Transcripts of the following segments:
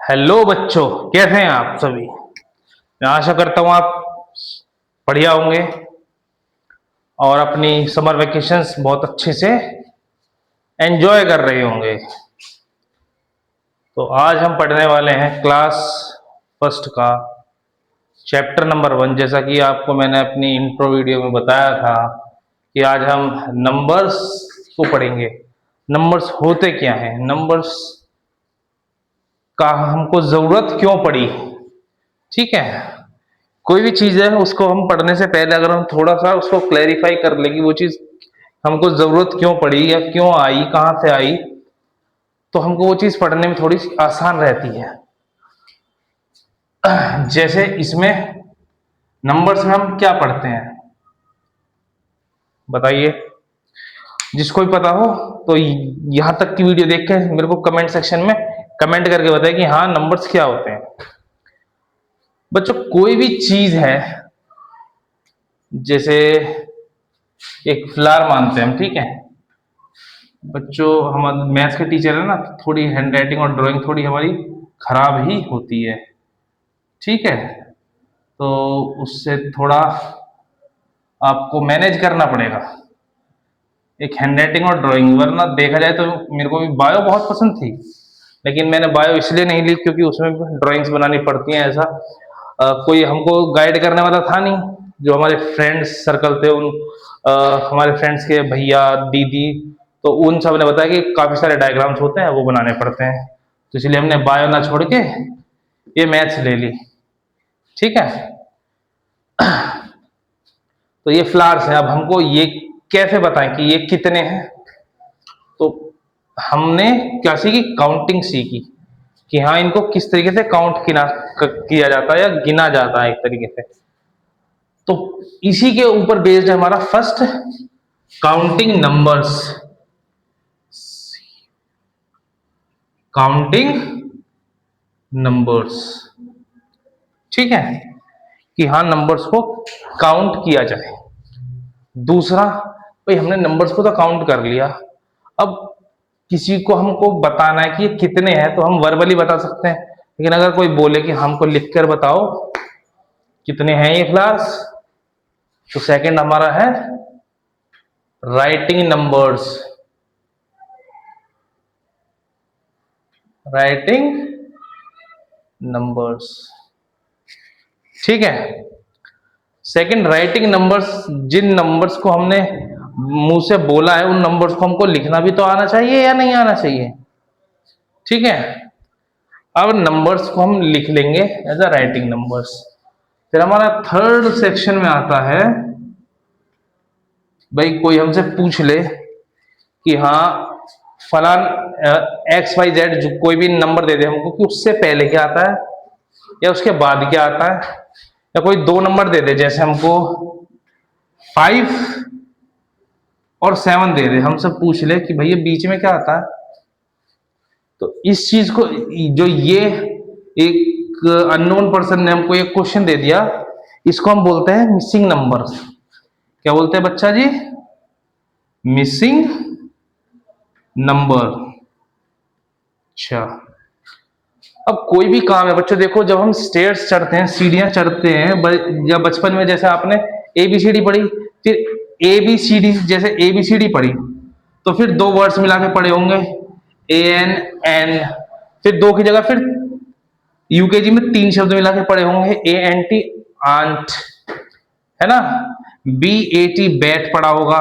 Hello बच्चों, कैसे हैं आप सभी। मैं आशा करता हूँ आप बढ़िया होंगे और अपनी समर वेकेशंस बहुत अच्छे से एंजॉय कर रहे होंगे। तो आज हम पढ़ने वाले हैं क्लास फर्स्ट का चैप्टर नंबर 1। जैसा कि आपको मैंने अपनी इंट्रो वीडियो में बताया था कि आज हम नंबर्स को पढ़ेंगे। नंबर्स होते क्या हैं, नंबर्स का हमको जरूरत क्यों पड़ी। ठीक है, कोई भी चीज है उसको हम पढ़ने से पहले अगर हम थोड़ा सा उसको क्लैरिफाई कर ले कि वो चीज हमको जरूरत क्यों पड़ी या क्यों आई, कहां से आई, तो हमको वो चीज पढ़ने में थोड़ी सी आसान रहती है। जैसे इसमें नंबर्स में हम क्या पढ़ते हैं बताइए, जिसको भी पता हो तो यहां तक की वीडियो देख के मेरे को कमेंट सेक्शन में कमेंट करके बताए कि हाँ नंबर्स क्या होते हैं। बच्चों कोई भी चीज है, जैसे एक फ्लावर मानते हैं हम, ठीक है बच्चों, हम मैथ्स के टीचर है ना, तो थोड़ी हैंड राइटिंग और ड्राइंग थोड़ी हमारी खराब ही होती है। ठीक है, तो उससे थोड़ा आपको मैनेज करना पड़ेगा, एक हैंड राइटिंग और ड्राइंग। वरना देखा जाए तो मेरे को भी बायो बहुत पसंद थी, लेकिन मैंने बायो इसलिए नहीं ली क्योंकि उसमें ड्राइंग्स बनानी पड़ती हैं। ऐसा कोई हमको गाइड करने वाला था नहीं। जो हमारे फ्रेंड्स सर्कल थे उन हमारे फ्रेंड्स के भैया दीदी, तो उन सब ने बताया कि काफी सारे डायग्राम्स होते हैं वो बनाने पड़ते हैं, तो इसलिए हमने बायो ना छोड़ के ये मैथ्स ले ली। ठीक है, तो ये फ्लावर्स है। अब हमको ये कैसे बताएं कि ये कितने हैं, तो हमने क्या सीखी, काउंटिंग सीखी कि हाँ इनको किस तरीके से काउंट किया जाता है या गिना जाता है एक तरीके से। तो इसी के ऊपर बेस्ड है हमारा first counting numbers. Counting numbers, ठीक है, कि हाँ नंबर्स को काउंट किया जाए। दूसरा, भाई हमने नंबर्स को तो काउंट कर लिया, अब किसी को हमको बताना है कि ये कितने हैं तो हम वर्बली बता सकते हैं, लेकिन अगर कोई बोले कि हमको लिखकर बताओ कितने हैं ये क्लास, तो सेकंड हमारा है राइटिंग नंबर्स। राइटिंग नंबर्स, ठीक है। सेकंड राइटिंग नंबर्स, जिन नंबर्स को हमने मुंह से बोला है उन नंबर्स को हमको लिखना भी तो आना चाहिए या नहीं आना चाहिए। ठीक है, अब नंबर्स को हम लिख लेंगे एज अ राइटिंग नंबर्स। फिर हमारा थर्ड सेक्शन में आता है, भाई कोई हमसे पूछ ले कि हाँ फलान एक्स वाई जेड जो कोई भी नंबर दे दे हमको कि उससे पहले क्या आता है या उसके बाद क्या आता है, या कोई दो नंबर दे दे, जैसे हमको 5 और 7 दे दे, हमसे पूछ ले कि भैया बीच में क्या आता है, तो इस चीज को, जो ये एक अननोन पर्सन ने हमको एक क्वेश्चन दे दिया, इसको हम बोलते हैं मिसिंग नंबर। क्या बोलते हैं बच्चा जी, मिसिंग नंबर। अच्छा, अब कोई भी काम है बच्चों, देखो जब हम स्टेयर्स चढ़ते हैं, सीढ़ियां चढ़ते हैं, या बचपन में जैसे आपने एबीसीडी पढ़ी, फिर एबीसीडी जैसे एबीसीडी पढ़ी, तो फिर दो वर्ड्स मिला के पढ़े होंगे, ए एन एन, फिर दो की जगह फिर यूकेजी में तीन शब्द मिला के पढ़े होंगे, ए एन टी आंट, है ना, बी ए टी बैट पढ़ा होगा।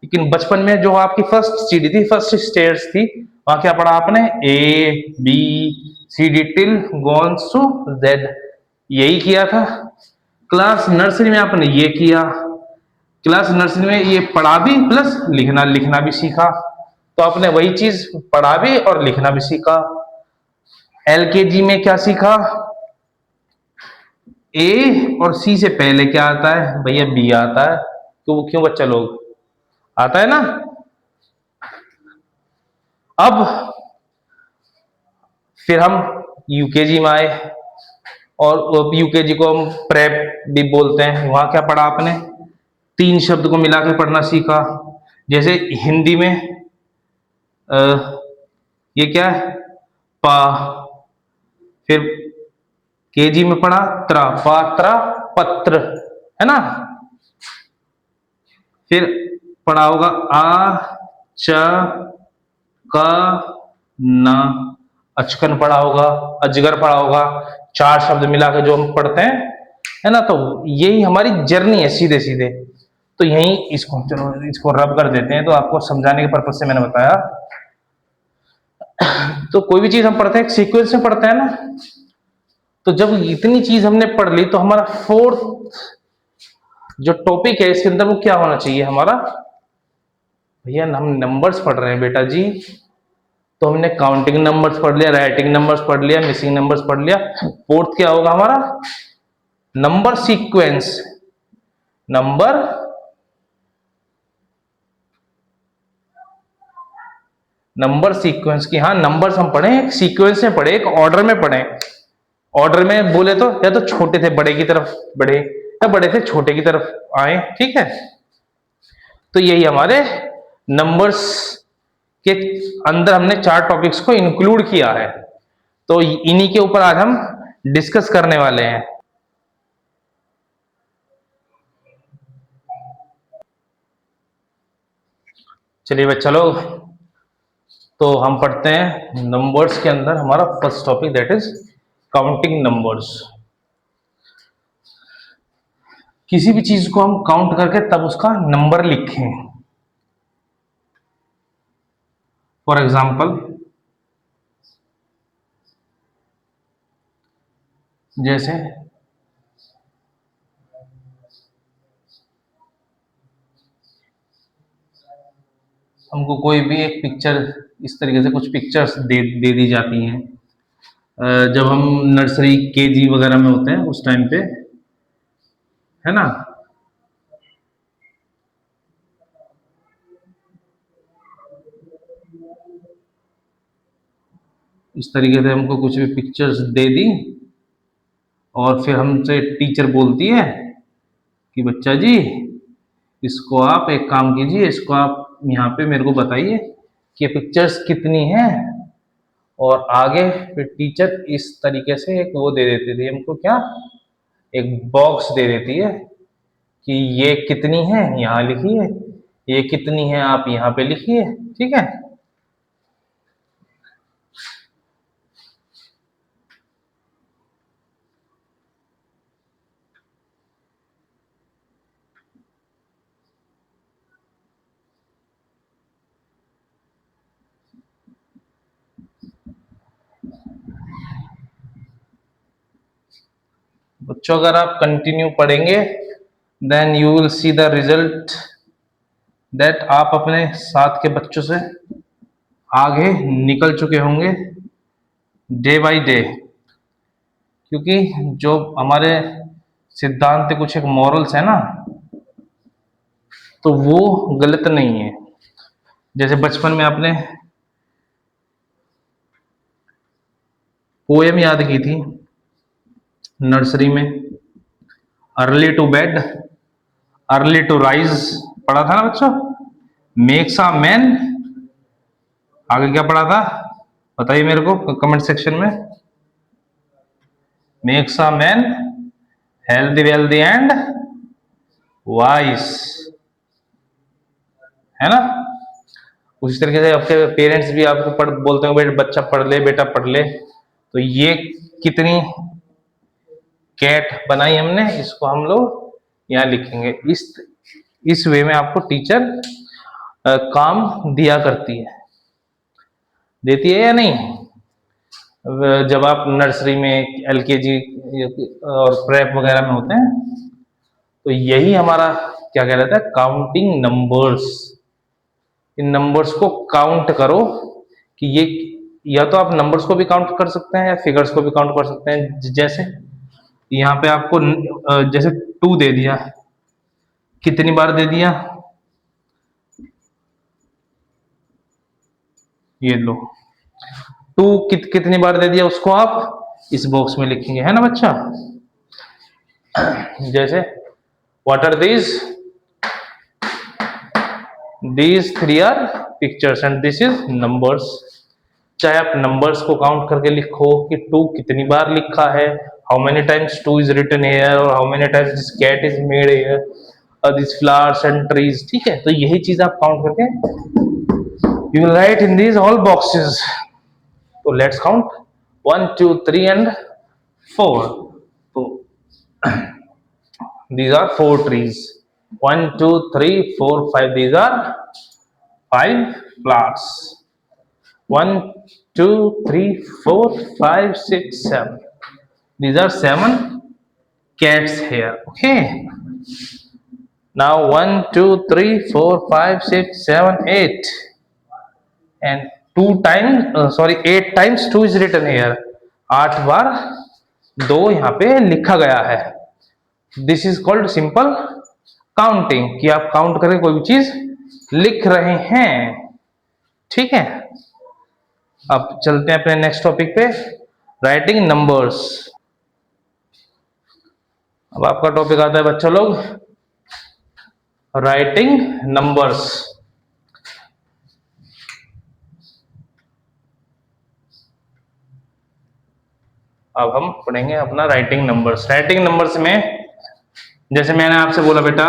लेकिन बचपन में जो आपकी फर्स्ट सीढ़ी थी, फर्स्ट स्टेयर्स थी, वहां क्या पढ़ा आपने, A B C D till goes to Z, यही किया था। क्लास नर्सरी में आपने ये किया, क्लास नर्सरी में ये पढ़ा भी प्लस लिखना लिखना भी सीखा, तो आपने वही चीज पढ़ा भी और लिखना भी सीखा। एलकेजी में क्या सीखा, ए और सी से पहले क्या आता है, भैया बी आता है, तो वो क्यों बच्चा लोग आता है ना। अब फिर हम यूकेजी में आए, और यूकेजी को हम प्रेप भी बोलते हैं। वहां क्या पढ़ा आपने, तीन शब्द को मिला के पढ़ना सीखा। जैसे हिंदी में ये क्या है, पा, फिर केजी में पढ़ा त्र, पात्र पत्र, है ना। फिर पढ़ा होगा आ च क न, अचकन पढ़ा होगा, अजगर पढ़ा होगा, 4 शब्द मिला के जो हम पढ़ते हैं, है ना। तो यही हमारी जर्नी है सीधे सीधे। तो यही इसको चलो इसको रब कर देते हैं, तो आपको समझाने के पर्पज से मैंने बताया। तो कोई भी चीज हम पढ़ते हैं एक सीक्वेंस में पढ़ते हैं ना। तो जब इतनी चीज हमने पढ़ ली तो हमारा फोर्थ जो टॉपिक है इसके अंदर वो क्या होना चाहिए हमारा, भैया हम नंबर्स पढ़ रहे हैं बेटा जी। तो हमने काउंटिंग नंबर्स पढ़ लिया, राइटिंग नंबर्स पढ़ लिया, मिसिंग नंबर्स पढ़ लिया। फोर्थ क्या होगा हमारा, number sequence. Number number sequence की, हाँ नंबर्स हम पढ़े एक सीक्वेंस में पढ़े, एक ऑर्डर में पढ़े। ऑर्डर में बोले तो या तो छोटे थे बड़े की तरफ बढ़े, या बड़े थे छोटे की तरफ आए, ठीक है। तो यही हमारे नंबर्स के अंदर हमने 4 टॉपिक्स को इंक्लूड किया है। तो इन्हीं के ऊपर आज हम डिस्कस करने वाले हैं। चलिए बच्चा लोग, तो हम पढ़ते हैं नंबर्स के अंदर हमारा first topic that is counting numbers. किसी भी चीज को हम काउंट करके तब उसका नंबर लिखें। फॉर एग्जाम्पल जैसे हमको कोई भी एक पिक्चर, इस तरीके से कुछ पिक्चर्स दे दी जाती हैं। जब हम नर्सरी केजी वगैरह में होते हैं उस टाइम पे, है ना। इस तरीके से हमको कुछ भी पिक्चर्स दे दी और फिर हमसे टीचर बोलती है कि बच्चा जी इसको आप एक काम कीजिए, इसको आप यहाँ पे मेरे को बताइए कि पिक्चर्स कितनी हैं। और आगे फिर टीचर इस तरीके से एक वो दे देती थी हमको, क्या एक बॉक्स दे देती है कि ये कितनी है यहाँ लिखिए, ये कितनी है आप यहाँ पे लिखिए, ठीक है। बच्चों अगर आप कंटिन्यू पढ़ेंगे then you will see the result that आप अपने साथ के बच्चों से आगे निकल चुके होंगे डे बाय डे। क्योंकि जो हमारे सिद्धांत कुछ एक मॉरल्स है ना, तो वो गलत नहीं है। जैसे बचपन में आपने पोएम याद की थी नर्सरी में, early to bed early to rise, पढ़ा था ना बच्चों। मेक्स अ मैन, आगे क्या पढ़ा था बताइए मेरे को कमेंट सेक्शन में। Makes a man healthy wealthy and vice, है ना। उसी तरीके से आपके पेरेंट्स भी आपको बोलते हैं बच्चा पढ़ ले, बेटा पढ़ ले। तो ये कितनी कैट बनाई हमने, इसको हम लोग यहाँ लिखेंगे। इस वे में आपको टीचर काम दिया करती है, देती है या नहीं। जब आप नर्सरी में एलकेजी और प्रेप वगैरह में होते हैं तो यही हमारा क्या कहलाता है, काउंटिंग नंबर्स। इन नंबर्स को काउंट करो कि ये, या तो आप नंबर्स को भी काउंट कर सकते हैं या फिगर्स को भी काउंट कर सकते हैं। जैसे यहाँ पे आपको जैसे 2 दे दिया, कितनी बार दे दिया, ये लो 2 कितनी बार दे दिया, उसको आप इस बॉक्स में लिखेंगे, है ना बच्चा। जैसे what are these 3 are pictures and this is numbers। चाहे आप नंबर्स को काउंट करके लिखो कि 2 कितनी बार लिखा है, how many times 2 is written here, और how many times this cat is made here, और दिस फ्लावर्स एंड ट्रीज, ठीक है। तो यही चीज आप काउंट करके you will write in these all boxes. So let's count 1, 2, 3 and 4. So these are 4 trees. 1, 2, 3, 4, 5. These are 5 flowers. 1, 2, 3, 4, 5, 6, 7. These are 7 cats here. Okay. Now 1, 2, 3, 4, 5, 6, 7, 8. And 8 times 2 is written here. 8 बार 2 यहाँ पे लिखा गया है. This is called simple counting, कि आप count करके कोई भी चीज लिख रहे हैं, ठीक है। अब चलते हैं अपने नेक्स्ट टॉपिक पे, राइटिंग नंबर्स। अब आपका टॉपिक आता है बच्चा लोग राइटिंग नंबर्स। अब हम पढ़ेंगे अपना राइटिंग नंबर्स। राइटिंग नंबर्स में जैसे मैंने आपसे बोला बेटा,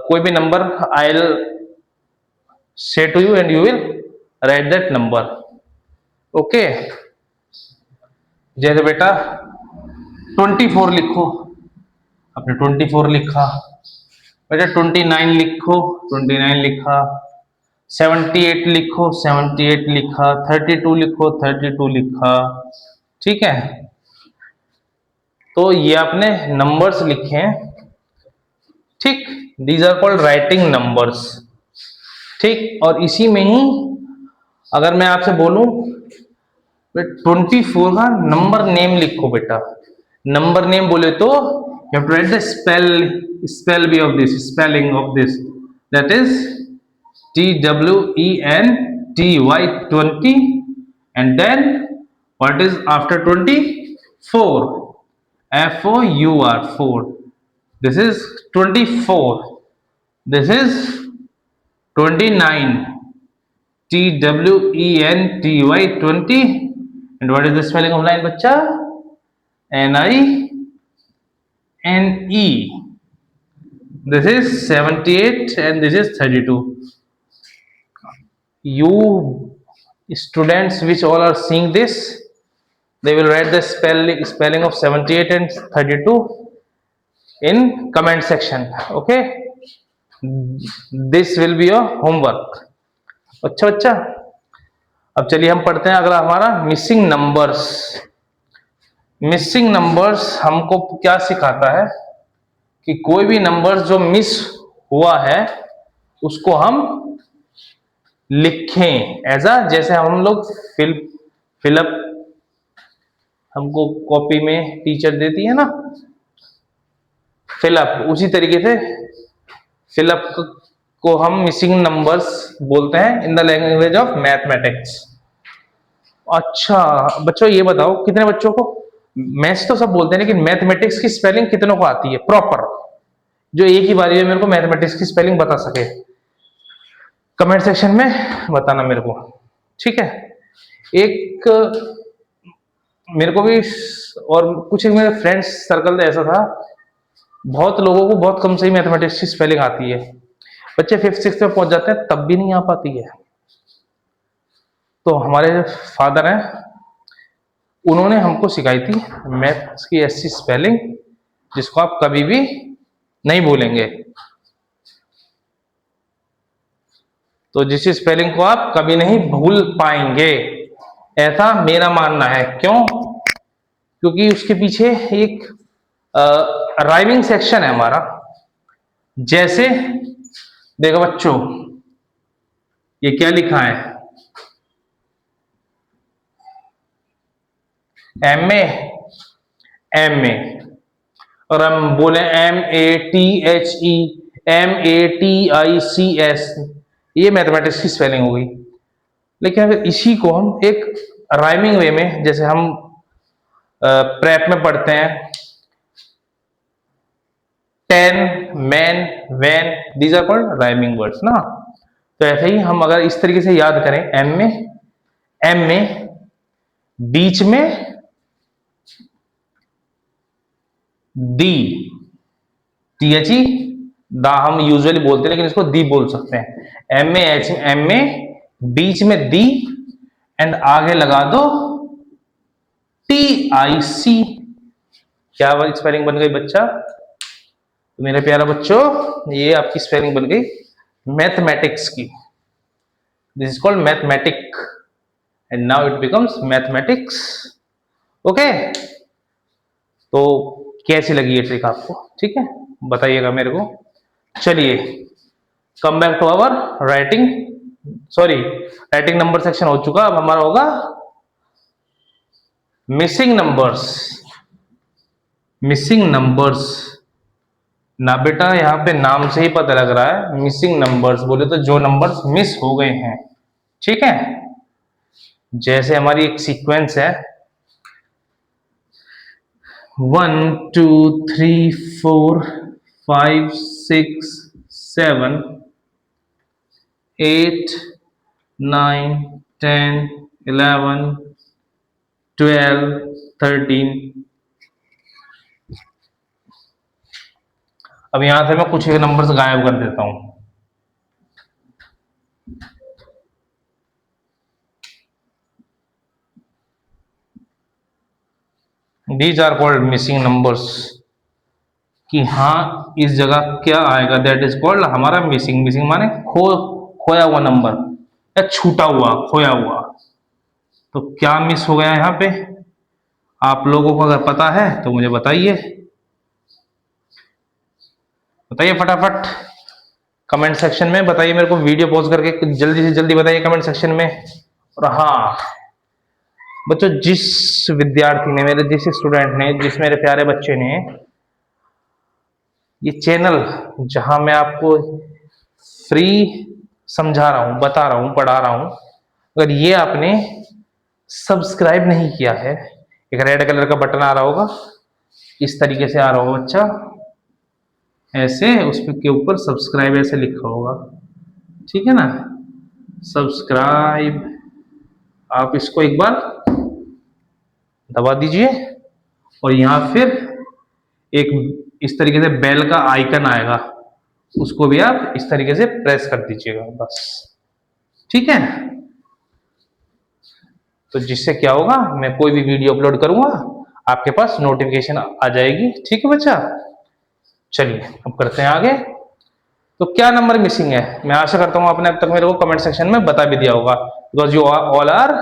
कोई भी number I will say to you and you will write that number, okay. जैसे बेटा 24 लिखो, आपने 24 लिखा। बेटा 29 लिखो, 29 लिखा। 78 लिखो, 78 लिखा। 32 लिखो, 32 लिखा, ठीक है। तो ये आपने नंबर्स लिखे हैं, ठीक। These are called writing numbers, ठीक। और इसी में ही अगर मैं आपसे बोलूं 24 का नंबर नेम लिखो बेटा। नंबर नेम बोले तो you have to write the spell be of this, spelling of this, that is TWENTY 20, and then what is after 24? FOUR 4. This is 24. This is 29. TWENTY 20. And what is the spelling of line बच्चा? NINE. This is 78 and this is 32. You students which all are seeing this, they will write the spelling of 78 and 32 in comment section, okay. This will be your homework. अच्छा बच्चा, अब चलिए हम पढ़ते हैं अगला हमारा मिसिंग नंबर्स। मिसिंग नंबर्स हमको क्या सिखाता है कि कोई भी नंबर जो मिस हुआ है उसको हम लिखें जैसे हम लोग फिलअप हमको कॉपी में टीचर देती है ना फिलअप, उसी तरीके से फिलअप को हम मिसिंग नंबर्स बोलते हैं in the language of mathematics. अच्छा बच्चों ये बताओ कितने बच्चों को, मैथ्स तो सब बोलते हैं लेकिन मैथमेटिक्स की स्पेलिंग कितनों को आती है प्रॉपर, जो एक ही बारी में मेरे को मैथमेटिक्स की स्पेलिंग बता सके? कमेंट सेक्शन में बताना मेरे को, ठीक है। एक मेरे को भी और कुछ एक मेरे फ्रेंड्स सर्कल ऐसा था, बहुत लोगों को बहुत कम से ही मैथमेटिक्स की स्पेलिंग आती है, बच्चे 5th 6th में पहुंच जाते हैं तब भी नहीं आ पाती है। तो हमारे फादर हैं, उन्होंने हमको सिखाई थी मैथ्स की ऐसी स्पेलिंग जिसको आप कभी भी नहीं भूलेंगे। तो जिस स्पेलिंग को आप कभी नहीं भूल पाएंगे, ऐसा मेरा मानना है। क्यों? क्योंकि उसके पीछे एक राइमिंग सेक्शन है हमारा। जैसे देखो बच्चों, ये क्या लिखा है? MA MA, और हम बोले MATHE MATICS, ये मैथमेटिक्स की स्पेलिंग हो गई। लेकिन अगर इसी को हम एक राइमिंग वे में, जैसे हम प्रेप में पढ़ते हैं 10 man van, these are called rhyming words ना। तो ऐसे ही हम अगर इस तरीके से याद करें, एम में बीच में दी, टीएचई दा हम यूजुअली बोलते हैं, लेकिन इसको दी बोल सकते हैं। एम में बीच में दी एंड आगे लगा दो TIC। क्या स्पेलिंग बन गई बच्चा? तो मेरे प्यारे बच्चों, ये आपकी स्पेलिंग बन गई मैथमेटिक्स की। This is called mathematic and now it becomes mathematics. Okay, तो कैसी लगी ये ट्रिक आपको? ठीक है, बताइएगा मेरे को। चलिए, come back to our writing, sorry writing number section हो चुका। अब हमारा होगा मिसिंग नंबर्स। मिसिंग नंबर्स ना बेटा, यहां पे नाम से ही पता लग रहा है मिसिंग नंबर्स बोले तो जो नंबर्स मिस हो गए हैं। ठीक है, जैसे हमारी एक सीक्वेंस है 1 2 3 4 5 6 7 8 9 10 11 12 13। अब यहां से मैं कुछ नंबर्स गायब कर देता हूं। These are called missing numbers। कि हाँ इस जगह क्या आएगा, दैट इज कॉल्ड हमारा मिसिंग। मिसिंग माने खोया हुआ नंबर या छूटा हुआ, खोया हुआ। तो क्या मिस हो गया यहाँ पे? आप लोगों को अगर पता है तो मुझे बताइए, बताइए फटाफट कमेंट सेक्शन में बताइए मेरे को। वीडियो पॉज करके जल्दी से जल्दी बताइए कमेंट सेक्शन में। और हाँ बच्चों, जिस विद्यार्थी ने, मेरे जिस स्टूडेंट ने, जिस मेरे प्यारे बच्चे ने ये चैनल, जहां मैं आपको फ्री समझा रहा हूं, बता रहा हूं, पढ़ा रहा हूं, अगर ये आपने सब्सक्राइब नहीं किया है, एक रेड कलर का बटन आ रहा होगा, इस तरीके से आ रहा होगा बच्चा, ऐसे उस के ऊपर सब्सक्राइब ऐसे लिखा होगा। ठीक है ना, सब्सक्राइब, आप इसको एक बार दबा दीजिए और यहां फिर एक इस तरीके से बेल का आइकन आएगा, उसको भी आप इस तरीके से प्रेस कर दीजिएगा बस। ठीक है, तो जिससे क्या होगा, मैं कोई भी वीडियो अपलोड करूंगा आपके पास नोटिफिकेशन आ जाएगी। ठीक है बच्चा, चलिए अब करते हैं आगे। तो क्या नंबर मिसिंग है? मैं आशा करता हूं आपने अब तक मेरे को कमेंट सेक्शन में बता भी दिया होगा, because you all are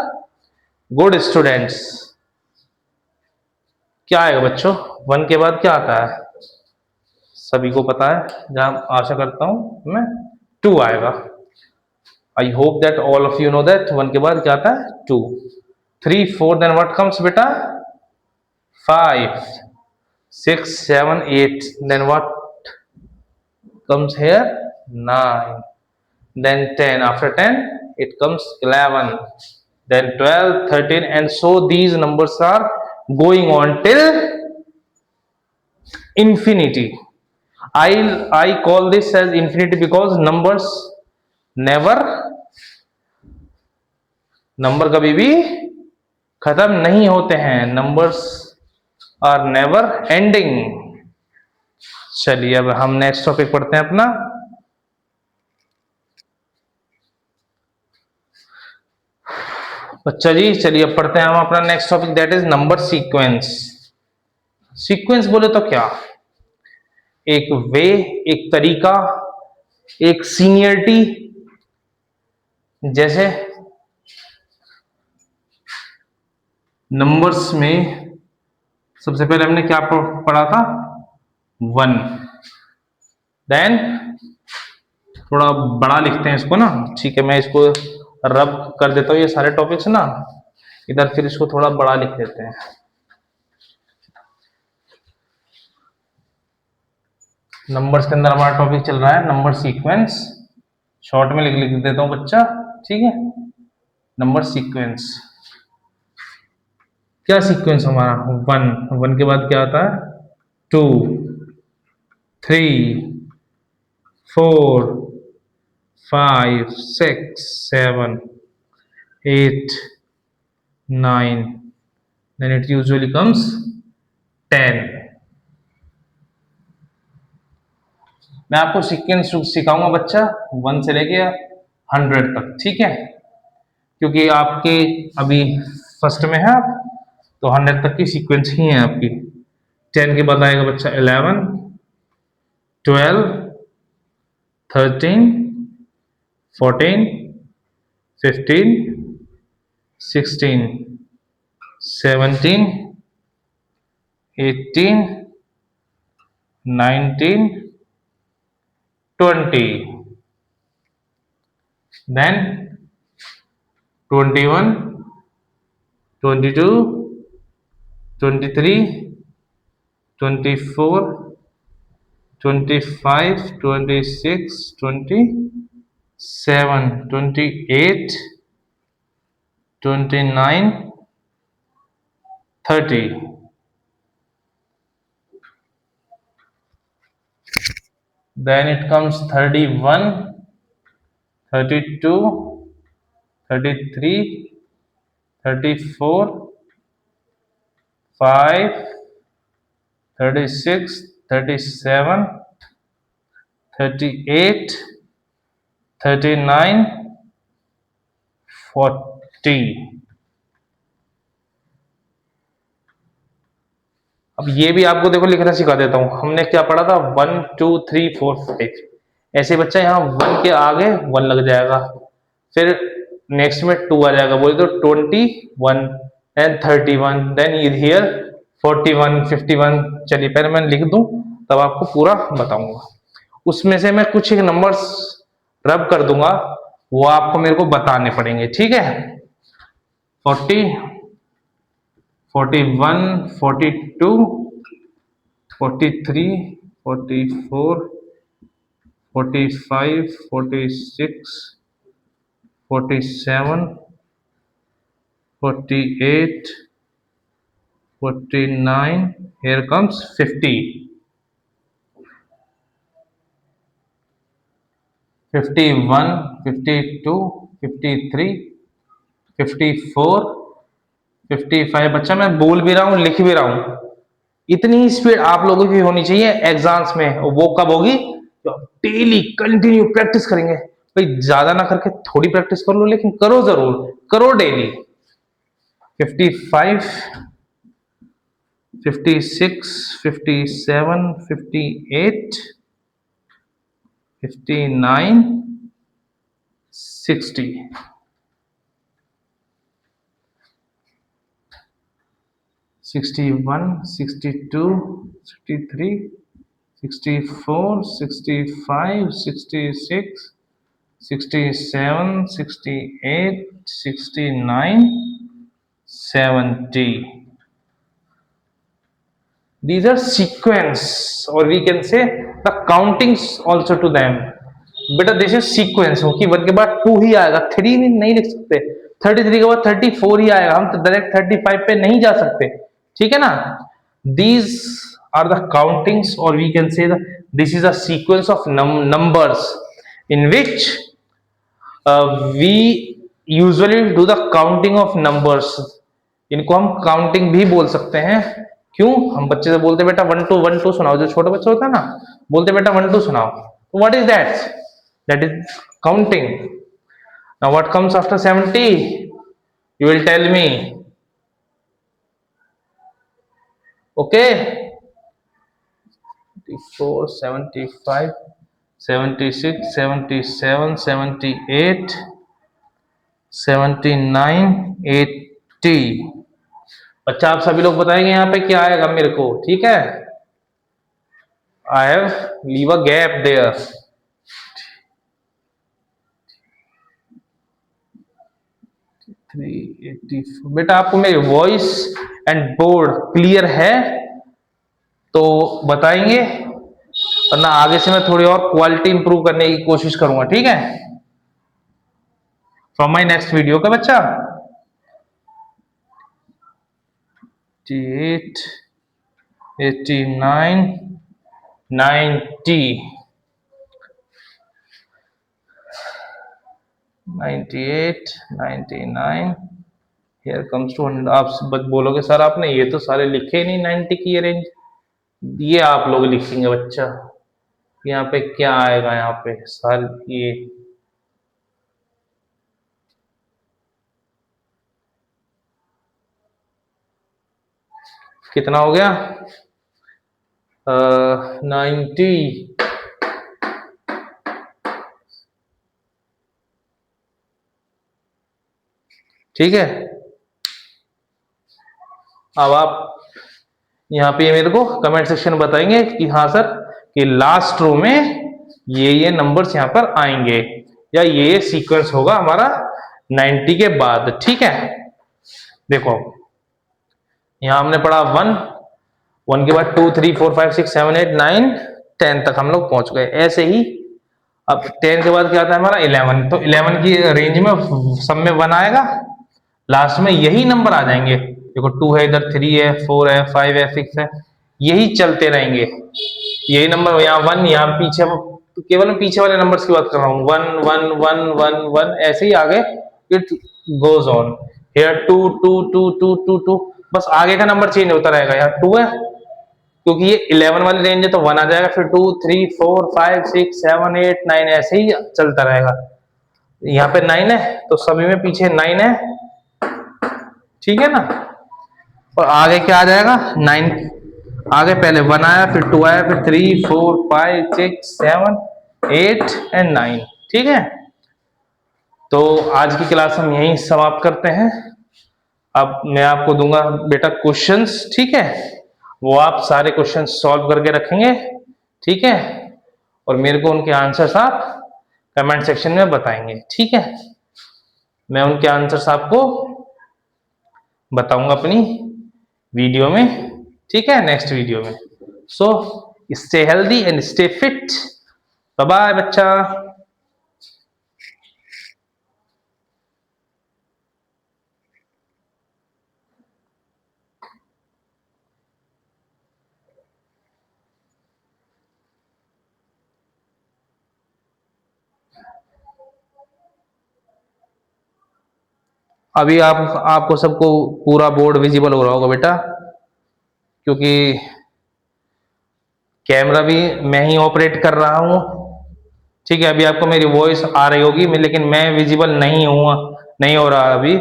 good students. क्या आएगा बच्चों? 1 के बाद क्या आता है? सभी को पता है, जहां आशा करता हूं मैं 2 आएगा। I hope that all of you know that 1 के बाद क्या आता है? 2। 3 4 देन व्हाट कम्स बेटा? 5 6 7 8 then what comes here? 9 then 10, after 10 it comes 11, then 12 13 and so these numbers are going on till infinity. I call this as infinity because number कभी भी खत्म नहीं होते हैं, नंबर्स आर नेवर एंडिंग। चलिए अब हम नेक्स्ट टॉपिक पढ़ते हैं अपना। बच्चा जी चलिए अब पढ़ते हैं हम अपना next topic, that is number sequence. Sequence बोले तो क्या? एक वे, एक तरीका, एक सीनियरिटी। जैसे नंबर्स में सबसे पहले हमने क्या पढ़ा था? 1। देन थोड़ा बड़ा लिखते हैं इसको ना, ठीक है, मैं इसको रब कर देता हूँ ये सारे टॉपिक्स ना इधर, फिर इसको थोड़ा बड़ा लिख देते हैं। नंबर्स के अंदर हमारा टॉपिक चल रहा है नंबर सीक्वेंस। शॉर्ट में लिख देता हूं बच्चा, ठीक है। नंबर सीक्वेंस, क्या सीक्वेंस हमारा? 1 के बाद क्या आता है? 2 3 4 5 6 7 8 9, then it usually comes 10. मैं आपको सीक्वेंस सिखाऊंगा बच्चा 1 से लेके 100 तक, ठीक है, क्योंकि आपके अभी फर्स्ट में है आप, तो 100 तक की सीक्वेंस ही है आपकी। 10 के बाद आएगा बच्चा 11 12 13 14 15 16 17 18 19 20, then 21 22 23 24 25 26 27 28 29 30, then it comes 31 32 33 34 5 36 37 38 39 40। अब ये भी आपको देखो लिखना सिखा देता हूं। हमने क्या पढ़ा था 1 2 3 4 5, ऐसे बच्चा यहाँ 1 के आगे 1 लग जाएगा, फिर नेक्स्ट में 2 आ जाएगा, बोले तो 21 देन 31 देन हियर 41 51। चलिए पहले मैं लिख दूं तब आपको पूरा बताऊंगा। उसमें से मैं कुछ एक नंबर्स रब कर दूंगा, वो आपको मेरे को बताने पड़ेंगे, ठीक है। 40 41 42 43 44 45 46 47 48 49, here comes 50 51 52 53 54 55। बच्चा मैं बोल भी रहा हूँ लिख भी रहा हूँ, इतनी स्पीड आप लोगों की होनी चाहिए एग्जाम्स में। वो कब होगी? डेली कंटिन्यू प्रैक्टिस करेंगे भाई, ज्यादा ना करके थोड़ी प्रैक्टिस कर लो, लेकिन करो जरूर, करो daily. 55 56 57 58 59 60, 61 62 63 64 65 66 67 68 69 70। These are sequence, or we can say the countings also to them. बेटा दिस इज सीक्वेंस हो कि 1 के बाद 2 ही आएगा, 3 नहीं लिख सकते, 33 के बाद 34 ही आएगा, हम तो डायरेक्ट 35 पे नहीं जा सकते, ठीक है ना। दीज आर द काउंटिंग्स, और we can say this is a sequence of numbers in which we usually do the counting of numbers. इनको हम काउंटिंग भी बोल सकते हैं। क्यों? हम बच्चे से बोलते बेटा 1 2 सुनाओ, जो छोटा बच्चा होता है ना, बोलते बेटा 1 2 सुनाओ, तो what is that? That is counting. Now what comes after 70? You will tell me, okay. 74 75 76 77 78 79 80। बच्चा आप सभी लोग बताएंगे यहाँ पे क्या आएगा मेरे को, ठीक है। I have leave a gap there. बेटा आपको मेरी वॉइस एंड बोर्ड क्लियर है तो बताएंगे, वरना आगे से मैं थोड़ी और क्वालिटी इंप्रूव करने की कोशिश करूंगा, ठीक है, फ्रॉम माई नेक्स्ट वीडियो का बच्चा। 88 89 90। 98, 99, here comes to 100। आप बोलोगे सर आपने ये तो सारे लिखे ही नहीं 90 की ये रेंज। ये आप लोग लिखेंगे बच्चा, यहाँ पे क्या आएगा, यहाँ पे सर ये कितना हो गया 90। ठीक है, अब आप यहाँ पे मेरे को कमेंट सेक्शन में बताएंगे कि हाँ सर कि लास्ट रो में ये नंबर्स यहाँ पर आएंगे या ये सीक्वेंस होगा हमारा 90 के बाद। ठीक है, देखो यहाँ हमने पढ़ा 1, 1 के बाद 2, 3, 4, 5, 6, 7, 8, 9, 10 तक हम लोग पहुंच गए। ऐसे ही अब 10 के बाद क्या आता है हमारा 11, तो 11 की रेंज में सब में 1 आएगा, लास्ट में यही नंबर आ जाएंगे। देखो 2 है, इधर 3 है, 4 है, 5 है, 6 है, यही चलते रहेंगे, यही नंबर यहाँ 1, यहाँ पीछे केवल मैं पीछे वाले नंबर्स की बात कर रहा हूँ, 1 1 1 1 1, ऐसे ही आगे इट गोज ऑन। हियर 2 2 2 2 2 2, बस आगे का नंबर चेंज होता रहेगा। यहाँ 2 है क्योंकि ये 11 वाली रेंज है तो 1 आ जाएगा, फिर 2 3 4 5 6 7 8 9, ऐसे ही चलता रहेगा। यहाँ पे 9 है तो सभी में पीछे 9 है, ठीक है ना। और आगे क्या आ जाएगा 9, आगे पहले 1 आया, फिर 2 आया, फिर 3 4 5 6 7 8 एंड 9। ठीक है, तो आज की क्लास हम यहीं समाप्त करते हैं। अब मैं आपको दूंगा बेटा क्वेश्चंस, ठीक है, वो आप सारे क्वेश्चंस सॉल्व करके रखेंगे, ठीक है, और मेरे को उनके आंसर्स आप कमेंट सेक्शन में बताएंगे। ठीक है, मैं उनके आंसर्स आपको बताऊंगा अपनी वीडियो में, ठीक है, नेक्स्ट वीडियो में। So stay healthy and stay fit. Bye bye बच्चा। अभी आपको सबको पूरा बोर्ड विजिबल हो रहा होगा बेटा, क्योंकि कैमरा भी मैं ही ऑपरेट कर रहा हूँ। ठीक है, अभी आपको मेरी वॉइस आ रही होगी, लेकिन मैं विजिबल नहीं हूँ, नहीं हो रहा अभी।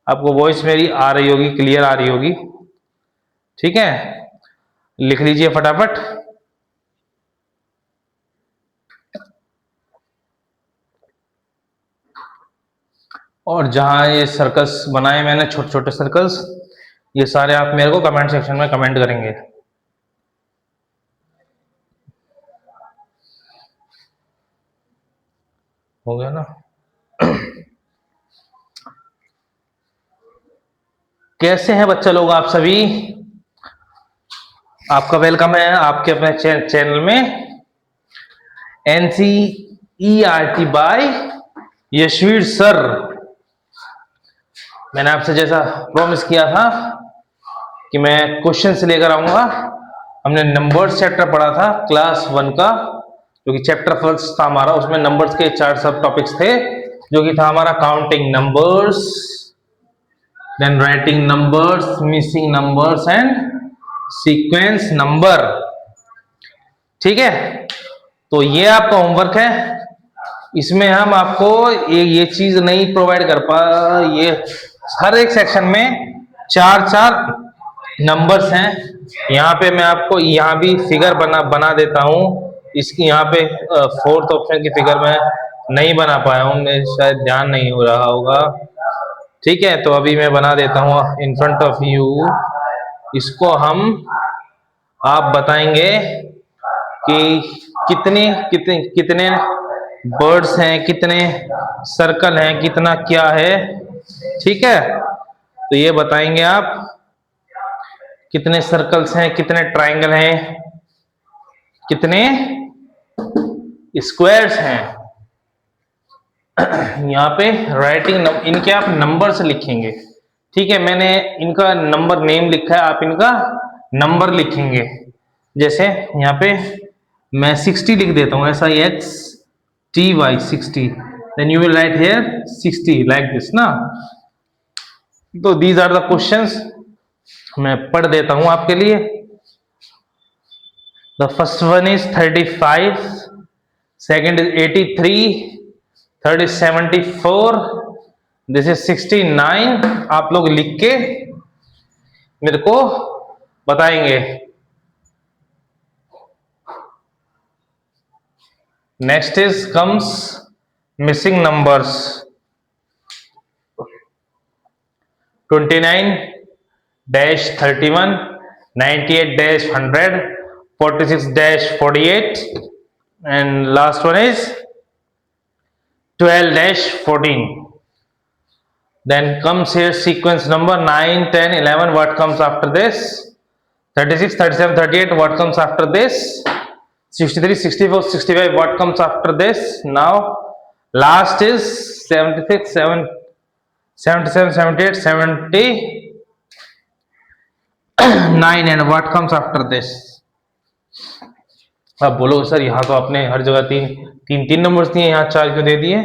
आपको वॉइस मेरी आ रही होगी, क्लियर आ रही होगी। ठीक है, लिख लीजिए फटाफट। और जहां ये सर्कल्स बनाए मैंने, छोटे छोटे सर्कल्स, ये सारे आप मेरे को कमेंट सेक्शन में कमेंट करेंगे। हो गया ना। कैसे हैं बच्चा लोग आप सभी? आपका वेलकम है आपके अपने चैनल में NCERT बाय यशवीर सर। मैंने आपसे जैसा प्रॉमिस किया था कि मैं क्वेश्चन से लेकर आऊंगा। हमने नंबर्स चैप्टर पढ़ा था क्लास 1 का, जो कि चैप्टर फर्स्ट था हमारा, उसमें नंबर्स के 4 सब टॉपिक्स थे, जो कि था हमारा counting numbers, then writing numbers, missing numbers and sequence number. ठीक है, तो ये आपका होमवर्क है। इसमें हम आपको ये चीज नहीं प्रोवाइड कर पा, ये हर एक सेक्शन में 4 नंबर्स हैं। यहाँ पे मैं आपको यहाँ भी फिगर बना देता हूँ। इसकी यहाँ पे 4th ऑप्शन की फिगर मैं नहीं बना पाया हूँ, मैं शायद ध्यान नहीं हो रहा होगा। ठीक है, तो अभी मैं बना देता हूँ इन फ्रंट ऑफ यू। इसको हम आप बताएंगे कि कितने कितने कितने बर्ड्स हैं, कितने सर्कल हैं, कितना क्या है। ठीक है, तो ये बताएंगे आप कितने सर्कल्स हैं, कितने ट्रायंगल हैं, कितने स्क्वायर्स हैं। यहाँ पे राइटिंग इनके आप नंबर से लिखेंगे। ठीक है, मैंने इनका नंबर नेम लिखा है, आप इनका नंबर लिखेंगे। जैसे यहाँ पे मैं 60 लिख देता हूँ, SIXTY 60, then you will write here 60 like this ना. तो these are the questions. मैं पढ़ देता हूं आपके लिए. The first one is 35, second is 83, third is 74, this is 69. आप लोग लिख के मेरे को बताएंगे. Next is comes missing numbers. 29-31, 98-100, 46-48, and last one is 12-14. Then comes here sequence number 9, 10, 11. What comes after this? 36, 37, 38. What comes after this? 63, 64, 65. What comes after this? Now last is 76, 77, 78, 79. And what comes after this? अब बोलो sir, यहाँ तो आपने हर जगह तीन numbers दिए, यहाँ 4 क्यों दे दिए?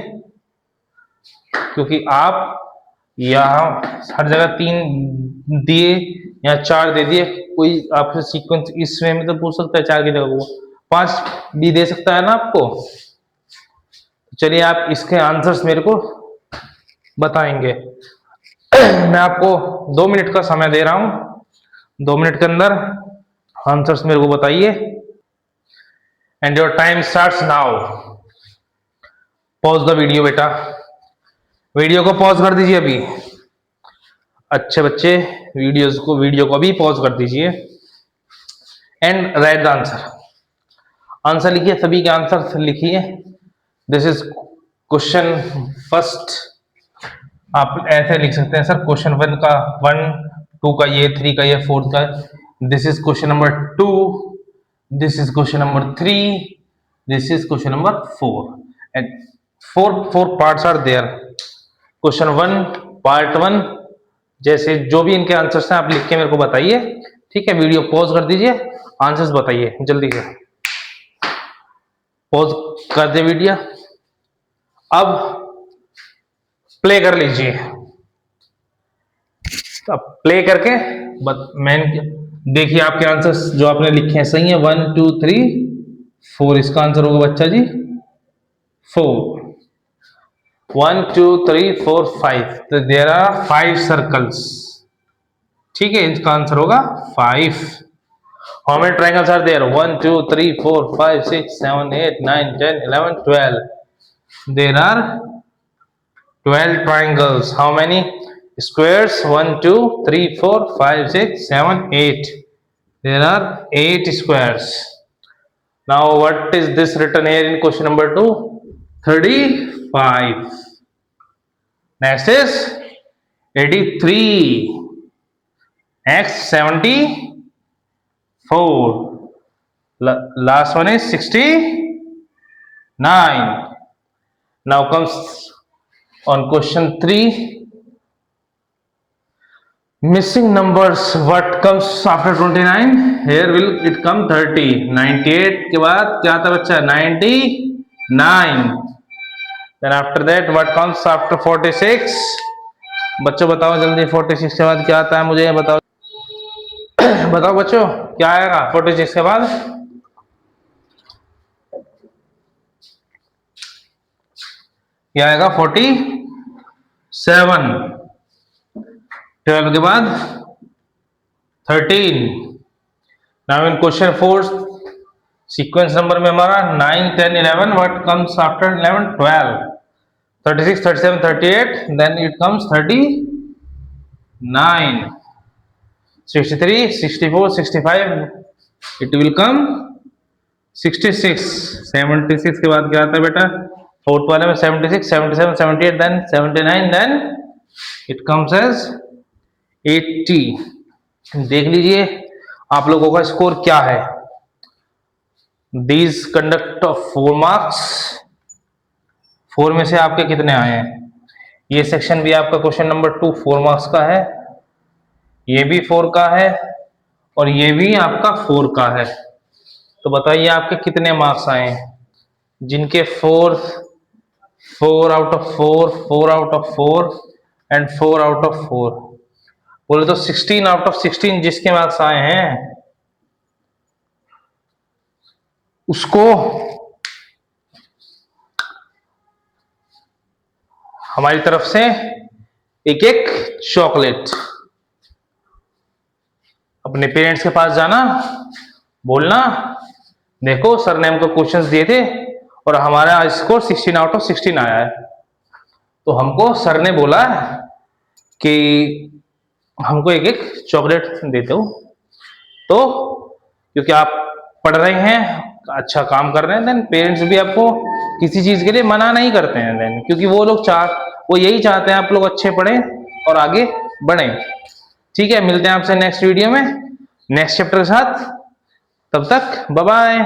क्योंकि आप यहाँ हर जगह 3 दिए, यहाँ 4 दे दिए. कोई आपसे सीक्वेंस इस वे में तो पूछ सकता है 4 की जगह को 5 भी दे सकता है ना आपको. चलिए आप इसके आंसर्स मेरे को बताएंगे. मैं आपको 2 मिनट का समय दे रहा हूं. 2 मिनट के अंदर आंसर्स मेरे को बताइए. And your time starts now. Pause the video बेटा. वीडियो को पॉज कर दीजिए अभी. अच्छे बच्चे वीडियो को भी पॉज कर दीजिए. And right the answer. Answer लिखिए, सभी के आंसर लिखिए. This is question first. आप ऐसे लिख सकते हैं सर, क्वेश्चन 1 का 1, 2 का ये, 3 का ये, 4 का. This is question number 2, this is question number 3, this is question number 4. And 4 parts are there. Question 1 part 1. जैसे जो भी इनके आंसर्स हैं आप लिख के मेरे को बताइए. ठीक है, वीडियो पॉज कर दीजिए, आंसर्स बताइए जल्दी से. पॉज कर दे वीडियो. अब प्ले कर लीजिए. अब प्ले करके देखिए आपके आंसर्स जो आपने लिखे हैं सही है. 1 2 3 4 इसका आंसर होगा बच्चा जी 4. 1 2 3 4 5. तो देयर आर 5 सर्कल्स. ठीक है, इसका आंसर होगा 5. How many triangles are there? 1 2 3 4 5 6 7 8 9 10 11 12. There are 12 triangles. How many squares? 1 2 3 4 5 6 7 8. There are 8 squares. Now what is this written here in question number 2? 35. Next is 83. Next 74. Last one is 69. Now comes on question 3. Missing numbers. What comes after 29? Here will it come 30. 98 के बाद क्या था बच्चा? 99. Then after that what comes after 46? बच्चों बताओ जल्दी, 46 के बाद क्या आता है? मुझे बताओ. बताओ बच्चों क्या आएगा 46 के बाद? क्या आएगा? 47. 12 के बाद 13. Now in question 4 sequence number में हमारा 9 10 11. What comes after 11? 12. 36 37 38. Then it comes 39. 63 64 65. It will come 66. 76 के बाद क्या आता है बेटा? फोर्थ वाले में 76 77 78. Then 79. Then it comes as 80. देख लीजिए आप लोगों का स्कोर क्या है. These conduct of 4 marks. 4 में से आपके कितने आए हैं? ये सेक्शन भी आपका क्वेश्चन नंबर 2 4 मार्क्स का है. ये भी 4 का है और ये भी आपका 4 का है. तो बताइए आपके कितने मार्क्स आए हैं? जिनके 4 4 out of 4, 4 out of 4 and 4 out of 4। बोले तो 16 आउट ऑफ 16 जिसके मार्क्स आए हैं उसको हमारी तरफ से एक एक चॉकलेट। अपने पेरेंट्स के पास जाना, बोलना देखो सर ने हमको क्वेश्चंस दिए थे और हमारा स्कोर 16 आउट ऑफ 16 आया है। तो हमको सर ने बोला कि हमको एक एक चॉकलेट देते हो। तो क्योंकि आप पढ़ रहे हैं, अच्छा काम कर रहे हैं, देन पेरेंट्स भी आपको किसी चीज के लिए मना नहीं करते हैं देन, क्योंकि वो यही चाहते हैं आप लोग अच्छे पढ़ें और आगे बढ़ें। ठीक है, मिलते हैं आपसे नेक्स्ट वीडियो में नेक्स्ट चैप्टर के साथ। तब तक बाय बाय।